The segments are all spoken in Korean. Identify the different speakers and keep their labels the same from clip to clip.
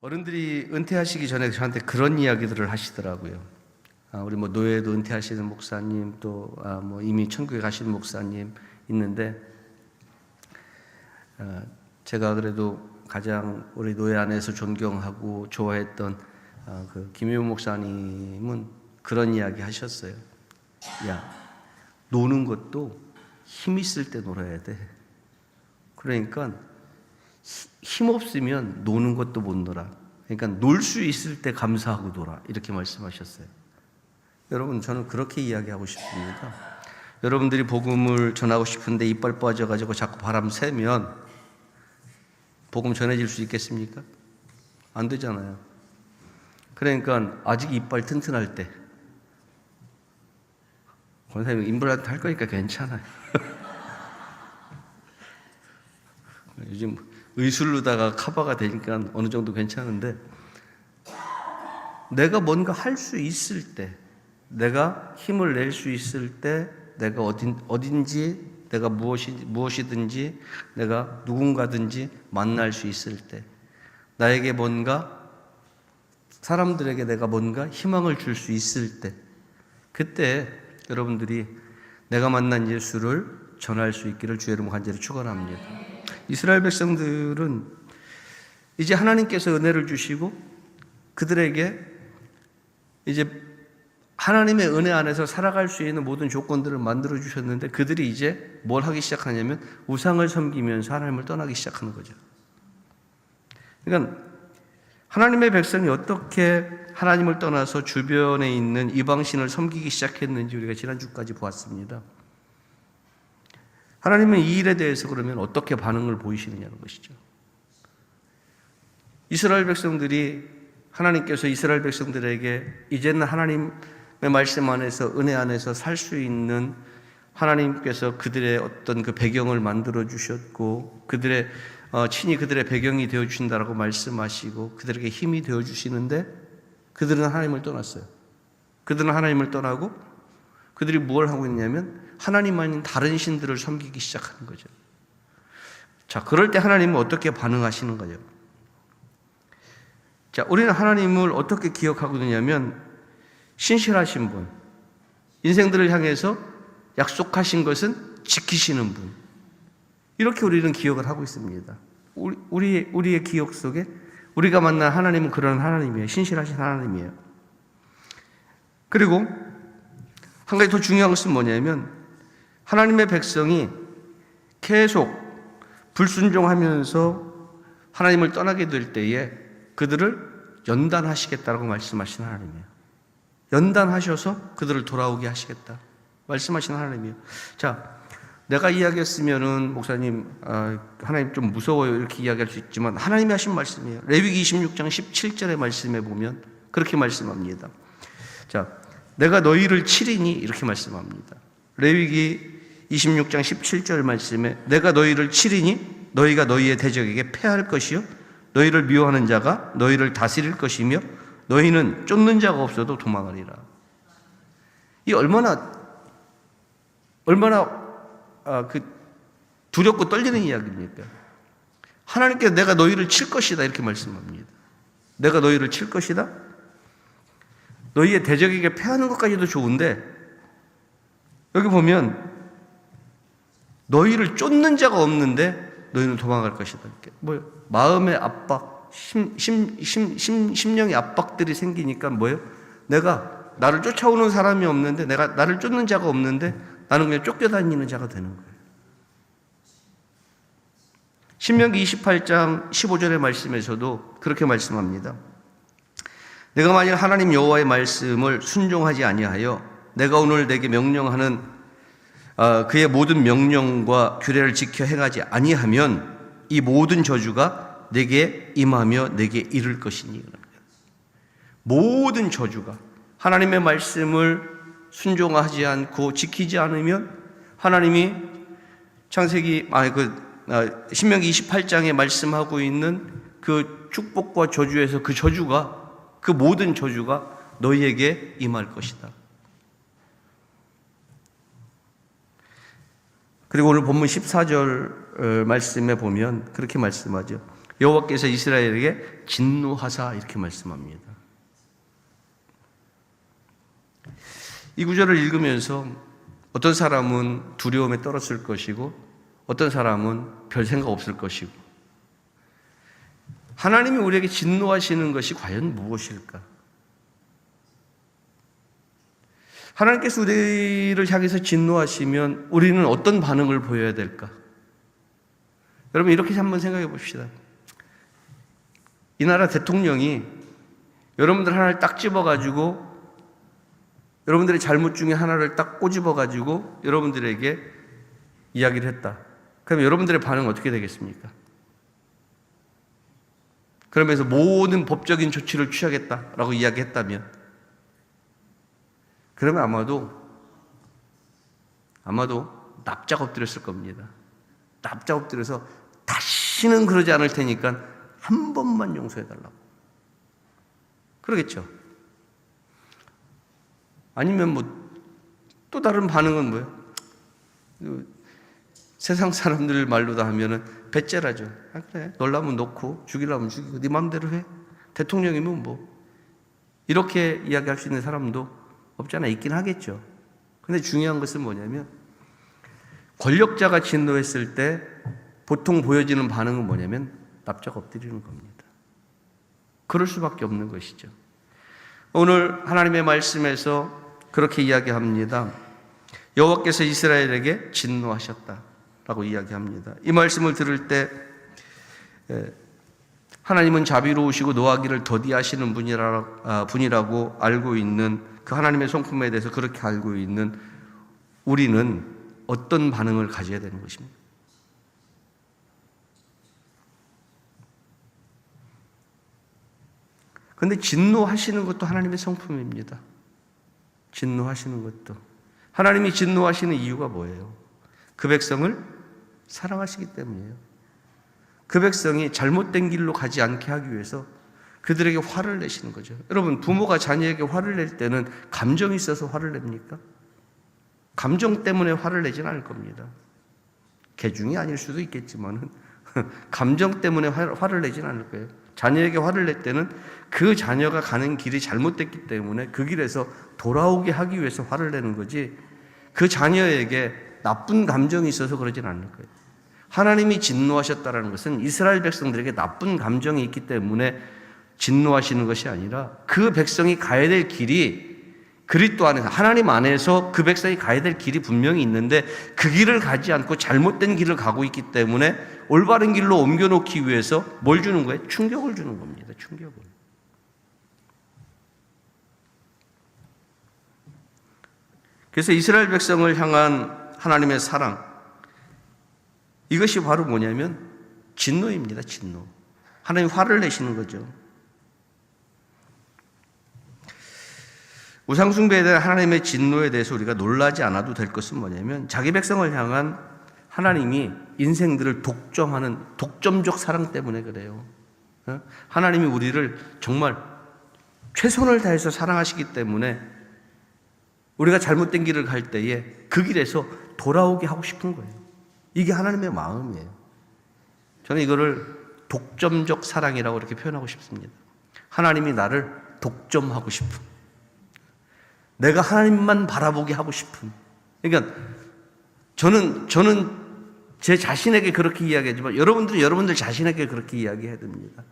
Speaker 1: 어른들이 은퇴하시기 전에 저한테 그런 이야기들을 하시더라고요. 우리 노예도 은퇴하시는 목사님, 또 이미 천국에 가시는 목사님 있는데, 제가 그래도 가장 우리 노예 안에서 존경하고 좋아했던 그 김효 목사님은 그런 이야기 하셨어요. 야, 노는 것도 힘 있을 때 놀아야 돼. 그러니까 힘 없으면 노는 것도 못 놀아. 그러니까 놀 수 있을 때 감사하고 놀아. 이렇게 말씀하셨어요. 여러분, 저는 그렇게 이야기하고 싶습니다. 여러분들이 복음을 전하고 싶은데 이빨 빠져가지고 자꾸 바람 쐬면 복음 전해질 수 있겠습니까? 안 되잖아요. 그러니까 아직 이빨 튼튼할 때, 권사님 임플란트 할 거니까 괜찮아요. 요즘 의술로다가 커버가 되니까 어느 정도 괜찮은데, 내가 뭔가 할 수 있을 때, 내가 힘을 낼 수 있을 때, 내가 어딘지, 내가 무엇이든지, 내가 누군가든지 만날 수 있을 때, 나에게 뭔가, 사람들에게 내가 뭔가 희망을 줄 수 있을 때, 그때 여러분들이 내가 만난 예수를 전할 수 있기를 주의 이름으로 간절히 축원합니다. 이스라엘 백성들은 이제 하나님께서 은혜를 주시고 그들에게 이제 하나님의 은혜 안에서 살아갈 수 있는 모든 조건들을 만들어 주셨는데, 그들이 이제 뭘 하기 시작하냐면 우상을 섬기면서 하나님을 떠나기 시작하는 거죠. 그러니까 하나님의 백성이 어떻게 하나님을 떠나서 주변에 있는 이방신을 섬기기 시작했는지 우리가 지난주까지 보았습니다. 하나님은 이 일에 대해서 그러면 어떻게 반응을 보이시느냐는 것이죠. 이스라엘 백성들이, 하나님께서 이스라엘 백성들에게 이제는 하나님의 말씀 안에서, 은혜 안에서 살 수 있는, 하나님께서 그들의 어떤 그 배경을 만들어 주셨고, 그들의 친히 그들의 배경이 되어 주신다라고 말씀하시고 그들에게 힘이 되어 주시는데, 그들은 하나님을 떠났어요. 그들은 하나님을 떠나고 그들이 뭘 하고 있냐면 하나님 아닌 다른 신들을 섬기기 시작하는 거죠. 자, 그럴 때 하나님은 어떻게 반응하시는 거예요? 자, 우리는 하나님을 어떻게 기억하고 있느냐면, 신실하신 분, 인생들을 향해서 약속하신 것은 지키시는 분, 이렇게 우리는 기억을 하고 있습니다. 우리의 기억 속에 우리가 만난 하나님은 그런 하나님이에요. 신실하신 하나님이에요. 그리고 한 가지 더 중요한 것은 뭐냐면, 하나님의 백성이 계속 불순종하면서 하나님을 떠나게 될 때에 그들을 연단하시겠다라고 말씀하신 하나님이에요. 연단하셔서 그들을 돌아오게 하시겠다 말씀하신 하나님이에요. 자, 내가 이야기했으면은 목사님, 하나님 좀 무서워요, 이렇게 이야기할 수 있지만 하나님이 하신 말씀이에요. 레위기 26장 17절의 말씀에 보면 그렇게 말씀합니다. 자, 내가 너희를 치리니, 이렇게 말씀합니다. 레위기 26장 17절 말씀에 내가 너희를 치리니 너희가 너희의 대적에게 패할 것이요 너희를 미워하는 자가 너희를 다스릴 것이며 너희는 쫓는 자가 없어도 도망하리라. 이 얼마나 두렵고 떨리는 이야기입니까? 하나님께서 내가 너희를 칠 것이다, 이렇게 말씀합니다. 내가 너희를 칠 것이다? 너희의 대적에게 패하는 것까지도 좋은데, 여기 보면 너희를 쫓는 자가 없는데 너희는 도망갈 것이다. 뭐예요? 마음의 압박, 심령의 압박들이 생기니까 뭐예요? 나를 쫓아오는 사람이 없는데, 나를 쫓는 자가 없는데 나는 그냥 쫓겨다니는 자가 되는 거예요. 신명기 28장 15절의 말씀에서도 그렇게 말씀합니다. 내가 만일 하나님 여호와의 말씀을 순종하지 아니하여 내가 오늘 내게 명령하는 그의 모든 명령과 규례를 지켜 행하지 아니하면 이 모든 저주가 내게 임하며 내게 이를 것이니. 모든 저주가, 하나님의 말씀을 순종하지 않고 지키지 않으면 하나님이 신명기 28장에 말씀하고 있는 그 축복과 저주에서 그 모든 저주가 너희에게 임할 것이다. 그리고 오늘 본문 14절 말씀에 보면 그렇게 말씀하죠. 여호와께서 이스라엘에게 진노하사 이렇게 말씀합니다. 이 구절을 읽으면서 어떤 사람은 두려움에 떨었을 것이고 어떤 사람은 별 생각 없을 것이고, 하나님이 우리에게 진노하시는 것이 과연 무엇일까? 하나님께서 우리를 향해서 진노하시면 우리는 어떤 반응을 보여야 될까? 여러분, 이렇게 한번 생각해 봅시다. 이 나라 대통령이 여러분들 하나를 딱 집어가지고, 여러분들의 잘못 중에 하나를 딱 꼬집어가지고 여러분들에게 이야기를 했다. 그럼 여러분들의 반응은 어떻게 되겠습니까? 그러면서 모든 법적인 조치를 취하겠다라고 이야기했다면, 그러면 아마도 납작 엎드렸을 겁니다. 납작 엎드려서 다시는 그러지 않을 테니까 한 번만 용서해달라고. 그러겠죠. 아니면 또 다른 반응은 뭐예요? 세상 사람들 말로 다 하면은 배째라죠. 그래, 놀라면 놓고 죽이려면 죽이고 네 마음대로 해. 대통령이면 이렇게 이야기할 수 있는 사람도 없잖아. 있긴 하겠죠. 근데 중요한 것은 뭐냐면, 권력자가 진노했을 때 보통 보여지는 반응은 뭐냐면 납작 엎드리는 겁니다. 그럴 수밖에 없는 것이죠. 오늘 하나님의 말씀에서 그렇게 이야기합니다. 여호와께서 이스라엘에게 진노하셨다라고 이야기합니다. 이 말씀을 들을 때 하나님은 자비로우시고 노하기를 더디하시는 분이라고 알고 있는, 그 하나님의 성품에 대해서 그렇게 알고 있는 우리는 어떤 반응을 가져야 되는 것입니까? 그런데 진노하시는 것도 하나님의 성품입니다. 진노하시는 것도. 하나님이 진노하시는 이유가 뭐예요? 그 백성을 사랑하시기 때문이에요. 그 백성이 잘못된 길로 가지 않게 하기 위해서 그들에게 화를 내시는 거죠. 여러분, 부모가 자녀에게 화를 낼 때는 감정이 있어서 화를 냅니까? 감정 때문에 화를 내진 않을 겁니다. 개중이 아닐 수도 있겠지만은 감정 때문에 화를 내진 않을 거예요. 자녀에게 화를 낼 때는 그 자녀가 가는 길이 잘못됐기 때문에 그 길에서 돌아오게 하기 위해서 화를 내는 거지, 그 자녀에게 나쁜 감정이 있어서 그러진 않을 거예요. 하나님이 진노하셨다는 것은 이스라엘 백성들에게 나쁜 감정이 있기 때문에 진노하시는 것이 아니라, 그 백성이 가야 될 길이 그리스도 안에서, 하나님 안에서 그 백성이 가야 될 길이 분명히 있는데 그 길을 가지 않고 잘못된 길을 가고 있기 때문에 올바른 길로 옮겨놓기 위해서 뭘 주는 거예요? 충격을 주는 겁니다. 충격을. 그래서 이스라엘 백성을 향한 하나님의 사랑, 이것이 바로 뭐냐면 진노입니다. 진노. 하나님 화를 내시는 거죠. 우상숭배에 대한 하나님의 진노에 대해서 우리가 놀라지 않아도 될 것은 뭐냐면, 자기 백성을 향한 하나님이 인생들을 독점하는 독점적 사랑 때문에 그래요. 하나님이 우리를 정말 최선을 다해서 사랑하시기 때문에 우리가 잘못된 길을 갈 때에 그 길에서 돌아오게 하고 싶은 거예요. 이게 하나님의 마음이에요. 저는 이거를 독점적 사랑이라고 이렇게 표현하고 싶습니다. 하나님이 나를 독점하고 싶은, 내가 하나님만 바라보게 하고 싶은. 그러니까 저는 제 자신에게 그렇게 이야기하지만 여러분들은 여러분들 자신에게 그렇게 이야기해야 됩니다.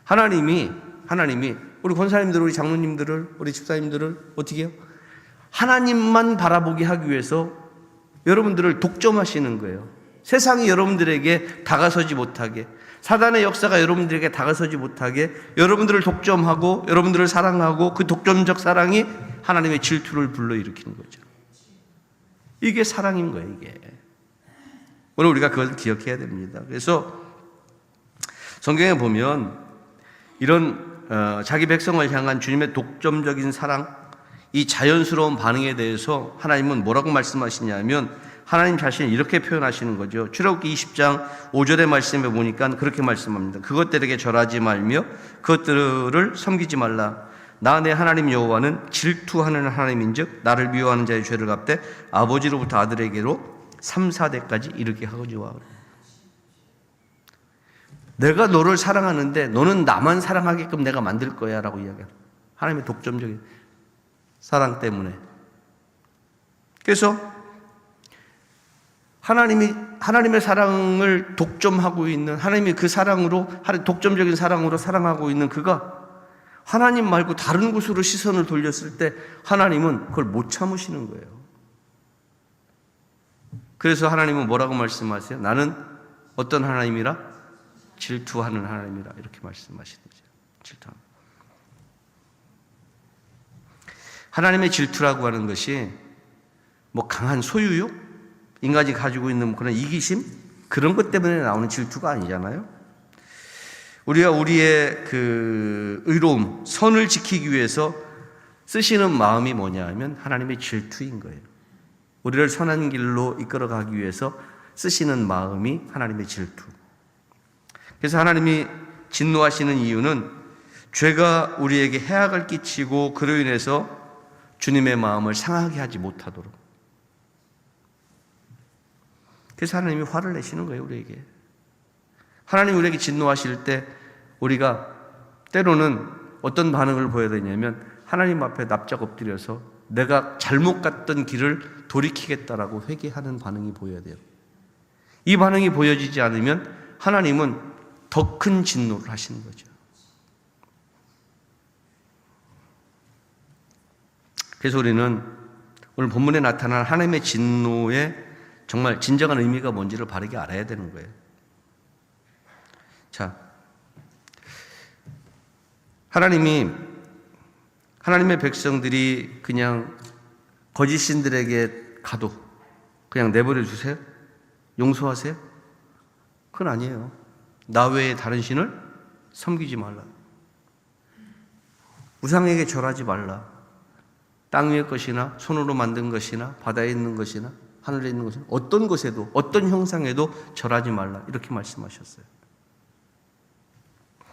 Speaker 1: 하나님이 우리 권사님들, 우리 장로님들을, 우리 집사님들을 어떻게 해요? 하나님만 바라보게 하기 위해서 여러분들을 독점하시는 거예요. 세상이 여러분들에게 다가서지 못하게, 사단의 역사가 여러분들에게 다가서지 못하게 여러분들을 독점하고 여러분들을 사랑하고, 그 독점적 사랑이 하나님의 질투를 불러일으키는 거죠. 이게 사랑인 거예요. 이게 오늘 우리가 그걸 기억해야 됩니다. 그래서 성경에 보면 이런 자기 백성을 향한 주님의 독점적인 사랑, 이 자연스러운 반응에 대해서 하나님은 뭐라고 말씀하시냐면, 하나님 자신이 이렇게 표현하시는 거죠. 출애굽기 20장 5절의 말씀에 보니까 그렇게 말씀합니다. 그것들에게 절하지 말며 그것들을 섬기지 말라. 나 내 하나님 여호와는 질투하는 하나님인즉 나를 미워하는 자의 죄를 갚되 아버지로부터 아들에게로 3, 4대까지 이르게 하거니와. 내가 너를 사랑하는데 너는 나만 사랑하게끔 내가 만들 거야 라고 이야기해요. 하나님의 독점적인 사랑 때문에. 그래서 하나님의 사랑을 독점하고 있는, 하나님이 그 사랑으로, 독점적인 사랑으로 사랑하고 있는 그가 하나님 말고 다른 곳으로 시선을 돌렸을 때 하나님은 그걸 못 참으시는 거예요. 그래서 하나님은 뭐라고 말씀하세요? 나는 어떤 하나님이라? 질투하는 하나님이라 이렇게 말씀하시는 거죠. 질투하는. 하나님의 질투라고 하는 것이 뭐 강한 소유욕? 인간이 가지고 있는 그런 이기심? 그런 것 때문에 나오는 질투가 아니잖아요. 우리가 우리의 그 의로움, 선을 지키기 위해서 쓰시는 마음이 뭐냐 하면 하나님의 질투인 거예요. 우리를 선한 길로 이끌어가기 위해서 쓰시는 마음이 하나님의 질투. 그래서 하나님이 진노하시는 이유는 죄가 우리에게 해악을 끼치고 그로 인해서 주님의 마음을 상하게 하지 못하도록. 그래서 하나님이 화를 내시는 거예요, 우리에게. 하나님이 우리에게 진노하실 때 우리가 때로는 어떤 반응을 보여야 되냐면 하나님 앞에 납작 엎드려서 내가 잘못 갔던 길을 돌이키겠다라고 회개하는 반응이 보여야 돼요. 이 반응이 보여지지 않으면 하나님은 더 큰 진노를 하시는 거죠. 그래서 우리는 오늘 본문에 나타난 하나님의 진노의 정말 진정한 의미가 뭔지를 바르게 알아야 되는 거예요. 자, 하나님의 백성들이 그냥 거짓 신들에게 가도 그냥 내버려 주세요? 용서하세요? 그건 아니에요. 나 외에 다른 신을 섬기지 말라. 우상에게 절하지 말라. 땅 위의 것이나 손으로 만든 것이나 바다에 있는 것이나 하늘에 있는 것이나 어떤 것에도 어떤 형상에도 절하지 말라. 이렇게 말씀하셨어요.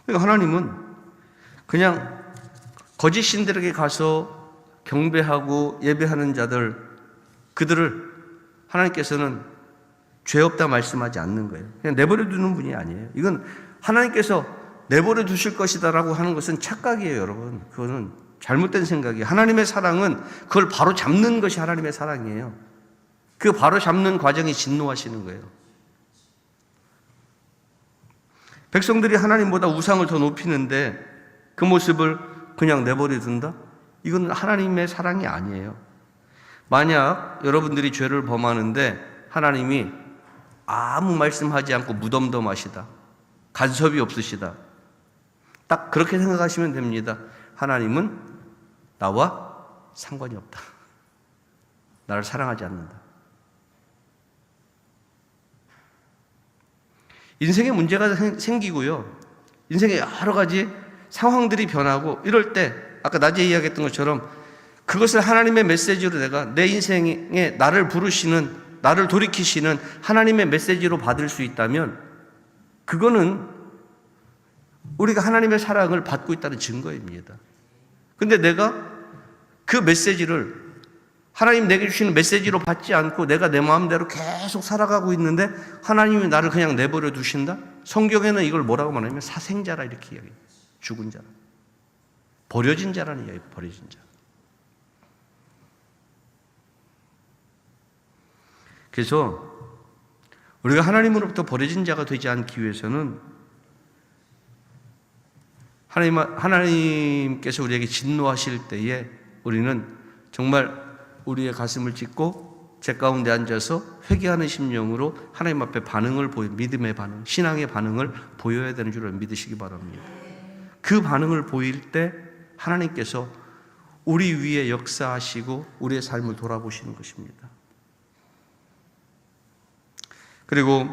Speaker 1: 그러니까 하나님은 그냥 거짓 신들에게 가서 경배하고 예배하는 자들, 그들을 하나님께서는 죄 없다 말씀하지 않는 거예요. 그냥 내버려 두는 분이 아니에요. 이건 하나님께서 내버려 두실 것이다라고 하는 것은 착각이에요, 여러분. 그거는 잘못된 생각이에요. 하나님의 사랑은 그걸 바로 잡는 것이 하나님의 사랑이에요. 그 바로 잡는 과정이 진노하시는 거예요. 백성들이 하나님보다 우상을 더 높이는데 그 모습을 그냥 내버려 둔다? 이건 하나님의 사랑이 아니에요. 만약 여러분들이 죄를 범하는데 하나님이 아무 말씀하지 않고 무덤덤하시다, 간섭이 없으시다, 딱 그렇게 생각하시면 됩니다. 하나님은 나와 상관이 없다. 나를 사랑하지 않는다. 인생에 문제가 생기고요. 인생에 여러 가지 상황들이 변하고 이럴 때 아까 낮에 이야기했던 것처럼 그것을 하나님의 메시지로 내가 내 인생에 나를 부르시는, 나를 돌이키시는 하나님의 메시지로 받을 수 있다면 그거는 우리가 하나님의 사랑을 받고 있다는 증거입니다. 근데 내가 그 메시지를 하나님 내게 주시는 메시지로 받지 않고 내가 내 마음대로 계속 살아가고 있는데 하나님이 나를 그냥 내버려 두신다? 성경에는 이걸 뭐라고 말하냐면 사생자라 이렇게 이야기해요. 죽은 자라. 버려진 자라는 이야기예요. 버려진 자. 그래서 우리가 하나님으로부터 버려진 자가 되지 않기 위해서는 하나님께서 우리에게 진노하실 때에 우리는 정말 우리의 가슴을 찢고 제 가운데 앉아서 회개하는 심령으로 하나님 앞에 믿음의 반응, 신앙의 반응을 보여야 되는 줄 믿으시기 바랍니다. 그 반응을 보일 때 하나님께서 우리 위에 역사하시고 우리의 삶을 돌아보시는 것입니다. 그리고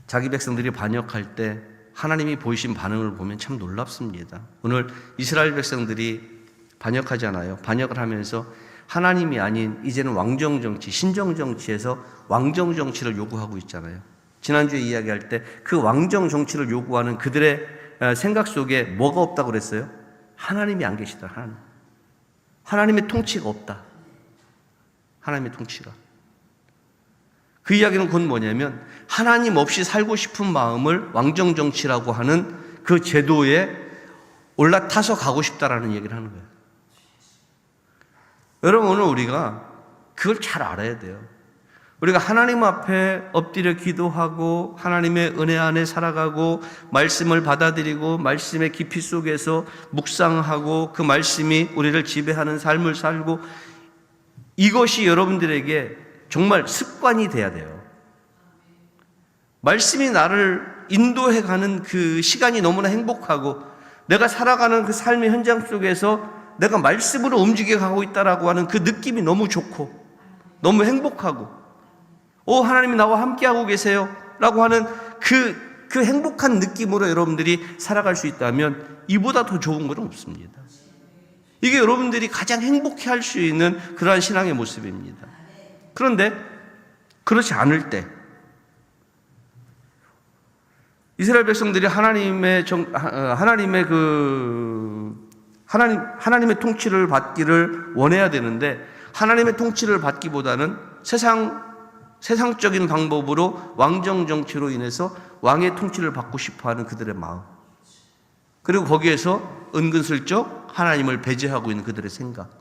Speaker 1: 자기 백성들이 반역할 때 하나님이 보이신 반응을 보면 참 놀랍습니다. 오늘 이스라엘 백성들이 반역하잖아요. 반역을 하면서 하나님이 아닌 이제는 왕정정치, 신정정치에서 왕정정치를 요구하고 있잖아요. 지난주에 이야기할 때 그 왕정정치를 요구하는 그들의 생각 속에 뭐가 없다고 그랬어요? 하나님이 안 계시다. 하나님의 통치가 없다. 하나님의 통치가. 그 이야기는 곧 뭐냐면 하나님 없이 살고 싶은 마음을 왕정정치라고 하는 그 제도에 올라타서 가고 싶다라는 얘기를 하는 거예요. 여러분, 오늘 우리가 그걸 잘 알아야 돼요. 우리가 하나님 앞에 엎드려 기도하고 하나님의 은혜 안에 살아가고 말씀을 받아들이고 말씀의 깊이 속에서 묵상하고 그 말씀이 우리를 지배하는 삶을 살고, 이것이 여러분들에게 정말 습관이 돼야 돼요. 말씀이 나를 인도해가는 그 시간이 너무나 행복하고, 내가 살아가는 그 삶의 현장 속에서 내가 말씀으로 움직여가고 있다라고 하는 그 느낌이 너무 좋고 너무 행복하고, 하나님이 나와 함께하고 계세요 라고 하는 그 행복한 느낌으로 여러분들이 살아갈 수 있다면 이보다 더 좋은 건 없습니다. 이게 여러분들이 가장 행복해 할 수 있는 그러한 신앙의 모습입니다. 그런데 그렇지 않을 때 이스라엘 백성들이 하나님의 통치를 받기를 원해야 되는데, 하나님의 통치를 받기보다는 세상적인 방법으로 왕정 정치로 인해서 왕의 통치를 받고 싶어하는 그들의 마음, 그리고 거기에서 은근슬쩍 하나님을 배제하고 있는 그들의 생각,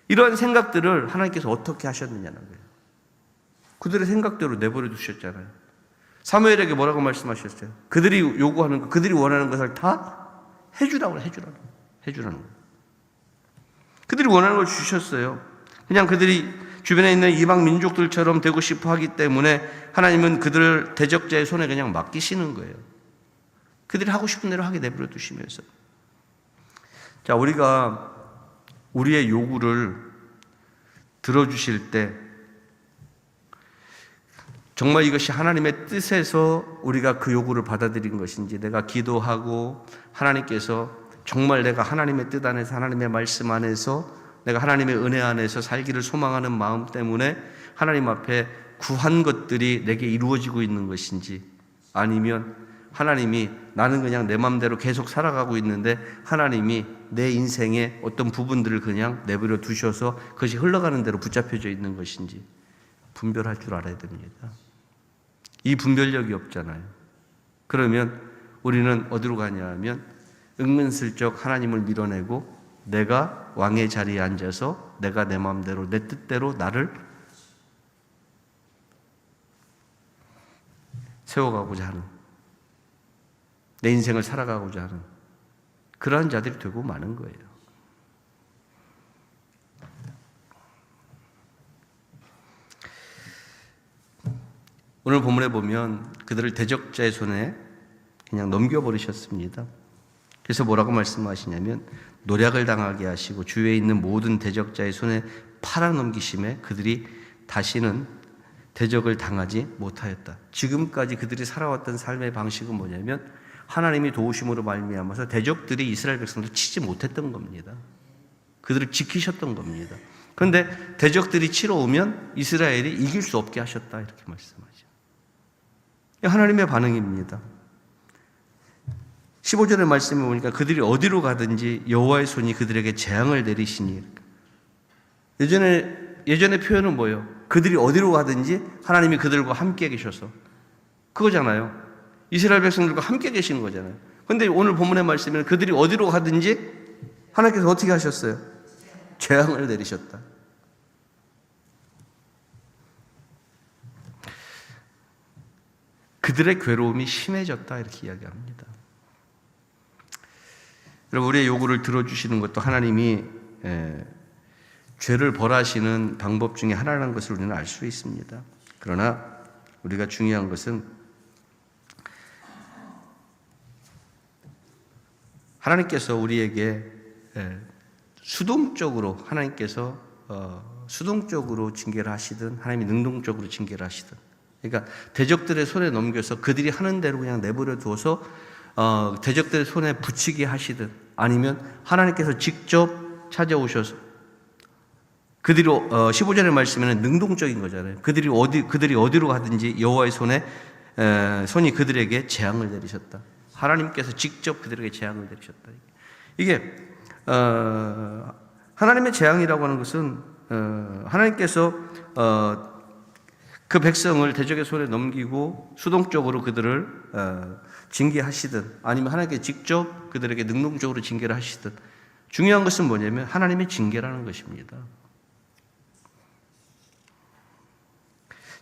Speaker 1: 이러한 생각들을 하나님께서 어떻게 하셨느냐는 거예요. 그들의 생각대로 내버려 두셨잖아요. 사무엘에게 뭐라고 말씀하셨어요? 그들이 요구하는 것, 그들이 원하는 것을 다 해주라는 거예요. 그들이 원하는 걸 주셨어요. 그냥 그들이 주변에 있는 이방 민족들처럼 되고 싶어 하기 때문에 하나님은 그들을 대적자의 손에 그냥 맡기시는 거예요. 그들이 하고 싶은 대로 하게 내버려 두시면서. 자, 우리가 우리의 요구를 들어주실 때 정말 이것이 하나님의 뜻에서 우리가 그 요구를 받아들인 것인지, 내가 기도하고 하나님께서 정말 내가 하나님의 뜻 안에서 하나님의 말씀 안에서 내가 하나님의 은혜 안에서 살기를 소망하는 마음 때문에 하나님 앞에 구한 것들이 내게 이루어지고 있는 것인지, 아니면 하나님이 나는 그냥 내 마음대로 계속 살아가고 있는데 하나님이 내 인생의 어떤 부분들을 그냥 내버려 두셔서 그것이 흘러가는 대로 붙잡혀져 있는 것인지 분별할 줄 알아야 됩니다. 이 분별력이 없잖아요. 그러면 우리는 어디로 가냐 하면 은근슬쩍 하나님을 밀어내고 내가 왕의 자리에 앉아서 내가 내 마음대로 내 뜻대로 나를 세워가고자 하는, 내 인생을 살아가고자 하는 그러한 자들이 되고 마는 거예요. 오늘 본문에 보면 그들을 대적자의 손에 그냥 넘겨버리셨습니다. 그래서 뭐라고 말씀하시냐면 노략을 당하게 하시고 주위에 있는 모든 대적자의 손에 팔아넘기심에 그들이 다시는 대적을 당하지 못하였다. 지금까지 그들이 살아왔던 삶의 방식은 뭐냐면 하나님이 도우심으로 말미암아서 대적들이 이스라엘 백성들 치지 못했던 겁니다. 그들을 지키셨던 겁니다. 그런데 대적들이 치러 오면 이스라엘이 이길 수 없게 하셨다, 이렇게 말씀하죠. 하나님의 반응입니다. 15절의 말씀에 보니까 그들이 어디로 가든지 여호와의 손이 그들에게 재앙을 내리시니, 예전의 표현은 뭐예요? 그들이 어디로 가든지 하나님이 그들과 함께 계셔서, 그거잖아요. 이스라엘 백성들과 함께 계시는 거잖아요. 그런데 오늘 본문의 말씀에는 그들이 어디로 가든지 하나님께서 어떻게 하셨어요? 재앙을 내리셨다. 그들의 괴로움이 심해졌다, 이렇게 이야기합니다. 여러분, 우리의 요구를 들어주시는 것도 하나님이 죄를 벌하시는 방법 중에 하나라는 것을 우리는 알 수 있습니다. 그러나 우리가 중요한 것은 하나님께서 우리에게 수동적으로 수동적으로 징계를 하시든 하나님이 능동적으로 징계를 하시든, 그러니까 대적들의 손에 넘겨서 그들이 하는 대로 그냥 내버려 두어서 대적들의 손에 붙이게 하시든, 아니면 하나님께서 직접 찾아오셔서 그들이 15절의 말씀에는 능동적인 거잖아요. 그들이 어디로 가든지 여호와의 손이 그들에게 재앙을 내리셨다. 하나님께서 직접 그들에게 재앙을 내리셨다. 이게 하나님의 재앙이라고 하는 것은 하나님께서 그 백성을 대적의 손에 넘기고 수동적으로 그들을 징계하시든 아니면 하나님께 직접 그들에게 능동적으로 징계를 하시든 중요한 것은 뭐냐면 하나님의 징계라는 것입니다.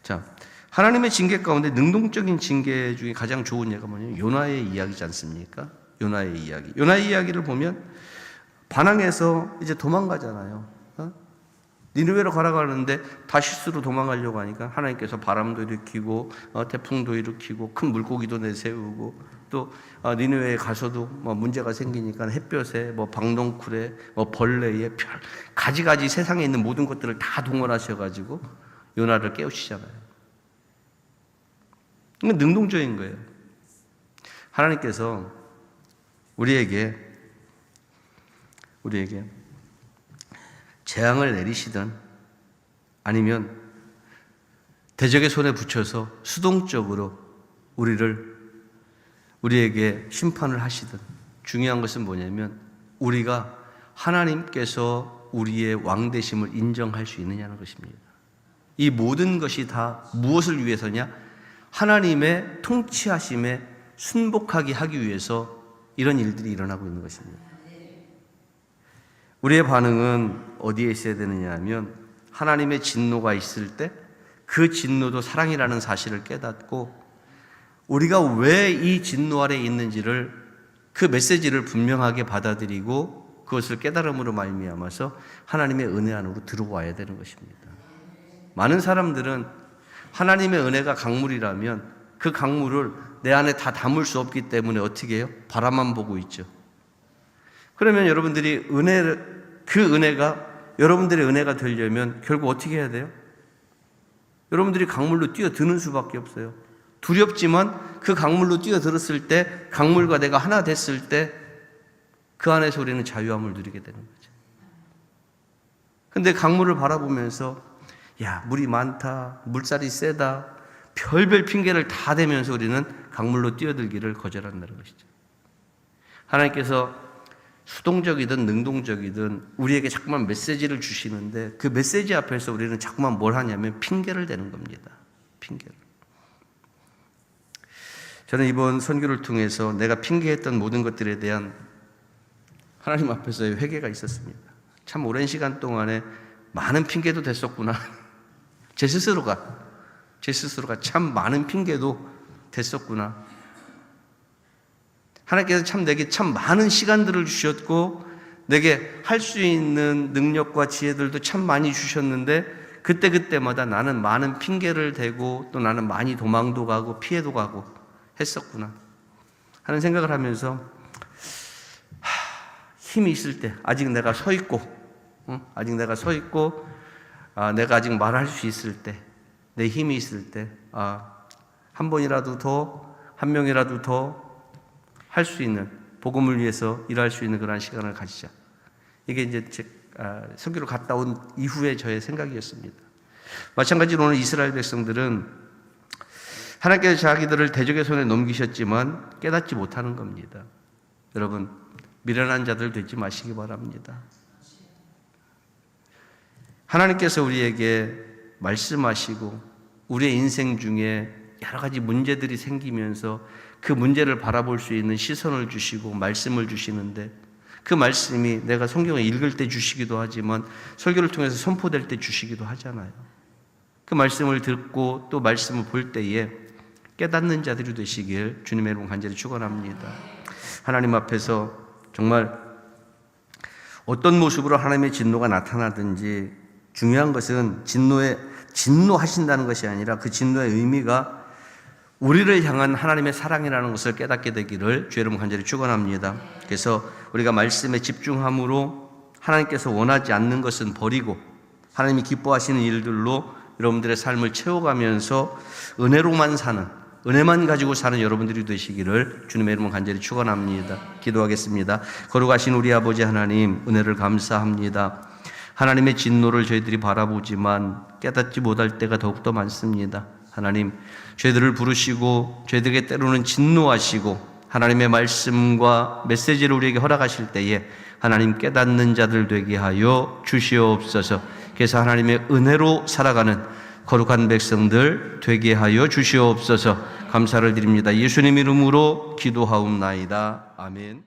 Speaker 1: 자, 하나님의 징계 가운데 능동적인 징계 중에 가장 좋은 예가 뭐냐면 요나의 이야기지 않습니까? 요나의 이야기. 요나의 이야기를 보면 반항해서 이제 도망가잖아요. 니느웨로 가라가는데 다시스로 도망가려고 하니까 하나님께서 바람도 일으키고 태풍도 일으키고 큰 물고기도 내세우고 또 니느웨에 가서도 뭐 문제가 생기니까 햇볕에 뭐 방덩쿨에 뭐 벌레에 별 가지가지 세상에 있는 모든 것들을 다 동원하셔가지고 요나를 깨우치잖아요. 이건 능동적인 거예요. 하나님께서 우리에게 재앙을 내리시든 아니면 대적의 손에 붙여서 수동적으로 우리에게 심판을 하시든 중요한 것은 뭐냐면 우리가 하나님께서 우리의 왕되심을 인정할 수 있느냐는 것입니다. 이 모든 것이 다 무엇을 위해서냐? 하나님의 통치하심에 순복하게 하기 위해서 이런 일들이 일어나고 있는 것입니다. 우리의 반응은 어디에 있어야 되느냐 하면 하나님의 진노가 있을 때 그 진노도 사랑이라는 사실을 깨닫고 우리가 왜 이 진노 아래에 있는지를 그 메시지를 분명하게 받아들이고 그것을 깨달음으로 말미암아서 하나님의 은혜 안으로 들어와야 되는 것입니다. 많은 사람들은 하나님의 은혜가 강물이라면 그 강물을 내 안에 다 담을 수 없기 때문에 어떻게 해요? 바라만 보고 있죠. 그러면 여러분들이 그 은혜가 여러분들의 은혜가 되려면 결국 어떻게 해야 돼요? 여러분들이 강물로 뛰어드는 수밖에 없어요. 두렵지만 그 강물로 뛰어들었을 때 강물과 내가 하나 됐을 때 그 안에서 우리는 자유함을 누리게 되는 거죠. 근데 강물을 바라보면서 야, 물이 많다, 물살이 세다, 별별 핑계를 다 대면서 우리는 강물로 뛰어들기를 거절한다는 것이죠. 하나님께서 수동적이든 능동적이든 우리에게 자꾸만 메시지를 주시는데 그 메시지 앞에서 우리는 자꾸만 뭘 하냐면 핑계를 대는 겁니다. 핑계를. 저는 이번 선교를 통해서 내가 핑계했던 모든 것들에 대한 하나님 앞에서의 회개가 있었습니다. 참 오랜 시간 동안에 많은 핑계도 됐었구나. 제 스스로가 참 많은 핑계도 됐었구나. 하나님께서 참 내게 참 많은 시간들을 주셨고 내게 할 수 있는 능력과 지혜들도 참 많이 주셨는데 그때마다 나는 많은 핑계를 대고 또 나는 많이 도망도 가고 피해도 가고 했었구나 하는 생각을 하면서 힘이 있을 때 아직 내가 서 있고 내가 아직 말할 수 있을 때 내 힘이 있을 때 한 번이라도 더 한 명이라도 더 할 수 있는 복음을 위해서 일할 수 있는 그런 시간을 가지자. 이게 이제 선교를 갔다 온 이후에 저의 생각이었습니다. 마찬가지로 오늘 이스라엘 백성들은 하나님께서 자기들을 대적의 손에 넘기셨지만 깨닫지 못하는 겁니다. 여러분 미련한 자들 되지 마시기 바랍니다. 하나님께서 우리에게 말씀하시고 우리의 인생 중에 여러 가지 문제들이 생기면서 그 문제를 바라볼 수 있는 시선을 주시고 말씀을 주시는데 그 말씀이 내가 성경을 읽을 때 주시기도 하지만 설교를 통해서 선포될 때 주시기도 하잖아요. 그 말씀을 듣고 또 말씀을 볼 때에 깨닫는 자들이 되시길 주님의 이름으로 간절히 축원합니다. 하나님 앞에서 정말 어떤 모습으로 하나님의 진노가 나타나든지 중요한 것은 진노하신다는 것이 아니라 그 진노의 의미가 우리를 향한 하나님의 사랑이라는 것을 깨닫게 되기를 주의 이름으로 간절히 축원합니다. 그래서 우리가 말씀에 집중함으로 하나님께서 원하지 않는 것은 버리고 하나님이 기뻐하시는 일들로 여러분들의 삶을 채워가면서 은혜로만 사는, 은혜만 가지고 사는 여러분들이 되시기를 주님의 이름으로 간절히 축원합니다. 기도하겠습니다. 거룩하신 우리 아버지 하나님, 은혜를 감사합니다. 하나님의 진노를 저희들이 바라보지만 깨닫지 못할 때가 더욱더 많습니다. 하나님, 저희들을 부르시고 저희들에게 때로는 진노하시고 하나님의 말씀과 메시지를 우리에게 허락하실 때에 하나님 깨닫는 자들 되게 하여 주시옵소서. 그래서 하나님의 은혜로 살아가는 거룩한 백성들 되게 하여 주시옵소서. 감사를 드립니다. 예수님 이름으로 기도하옵나이다. 아멘.